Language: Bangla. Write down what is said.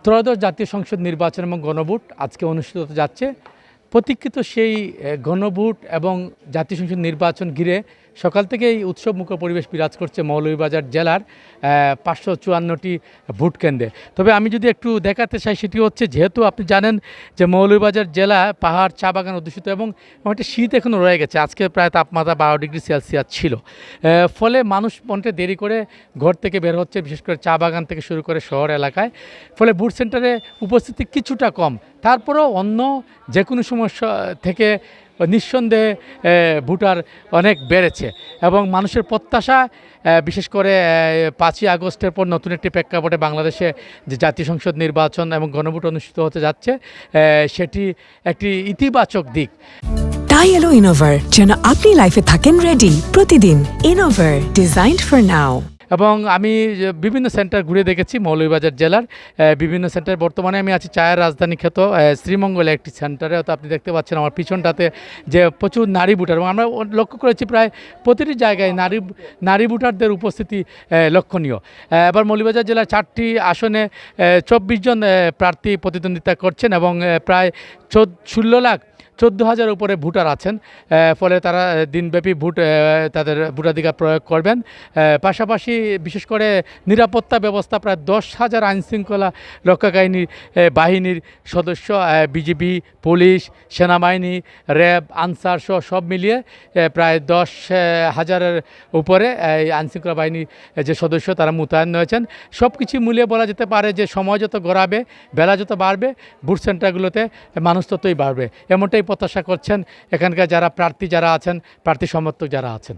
ত্রয়োদশ জাতীয় সংসদ নির্বাচন এবং গণভোট আজকে অনুষ্ঠিত হতে যাচ্ছে। প্রতীক্ষিত সেই গণভোট এবং জাতীয় সংসদ নির্বাচন ঘিরে সকাল থেকেই উৎসবমুখর পরিবেশ বিরাজ করছে মৌলভীবাজার জেলার 554টি ভোট কেন্দ্রে। তবে আমি যদি একটু দেখাতে চাই, সেটি হচ্ছে যেহেতু আপনি জানেন যে মৌলভীবাজার জেলা পাহাড় চা বাগান অধ্যুষিত এবং অনেকটা শীত এখনও রয়ে গেছে। আজকে প্রায় তাপমাত্রা 12 ডিগ্রি সেলসিয়াস ছিল, ফলে মানুষ অনেকটা দেরি করে ঘর থেকে বের হচ্ছে, বিশেষ করে চা বাগান থেকে শুরু করে শহর এলাকায়। ফলে ভোট সেন্টারে উপস্থিতি কিছুটা কম, তারপরেও অন্য যে কোনো সমস্যা থেকে নিঃসন্দেহে ভোটার অনেক বেড়েছে এবং মানুষের প্রত্যাশা, বিশেষ করে 5ই আগস্টের পর নতুন একটি প্রেক্ষাপটে বাংলাদেশে যে জাতীয় সংসদ নির্বাচন এবং গণভোট অনুষ্ঠিত হতে যাচ্ছে, সেটি একটি ইতিবাচক দিক। তাই এলো ইনোভার, যেন আপনি লাইফে থাকেন রেডি প্রতিদিন। Innova, designed for now. এবং আমি বিভিন্ন সেন্টার ঘুরে দেখেছি মৌলভীবাজার জেলার বিভিন্ন সেন্টার। বর্তমানে আমি আছি চায়ের রাজধানী খ্যাত শ্রীমঙ্গলে একটি সেন্টারে। তো আপনি দেখতে পাচ্ছেন আমার পিছনটাতে যে প্রচুর নারী ভোটার, এবং আমরা লক্ষ্য করেছি প্রায় প্রতিটি জায়গায় নারী ভোটারদের উপস্থিতি লক্ষণীয়। এবার মৌলভীবাজার জেলার 4টি আসনে 24 জন প্রার্থী প্রতিদ্বন্দ্বিতা করছেন এবং প্রায় 14,00,000 উপরে ভোটার আছেন। ফলে তারা দিনব্যাপী তাদের ভোটাধিকার প্রয়োগ করবেন। পাশাপাশি বিশেষ করে নিরাপত্তা ব্যবস্থা, প্রায় 10,000 আইনশৃঙ্খলা রক্ষাকারী বাহিনীর সদস্য, বিজিবি, পুলিশ, সেনাবাহিনী, র্যাব, আনসার সহ সব মিলিয়ে প্রায় 10,000-এর উপরে এই আইনশৃঙ্খলা বাহিনীর যে সদস্য তারা মোতায়েন রয়েছেন। সব কিছু মিলিয়ে বলা যেতে পারে যে সময় যত গড়াবে, বেলা যত বাড়বে, ভোট সেন্টারগুলোতে মানুষ ততই বাড়বে, এমনটাই প্রত্যাশা করছেন এখানকার যারা প্রার্থী যারা আছেন, প্রার্থী সমর্থক যারা আছেন।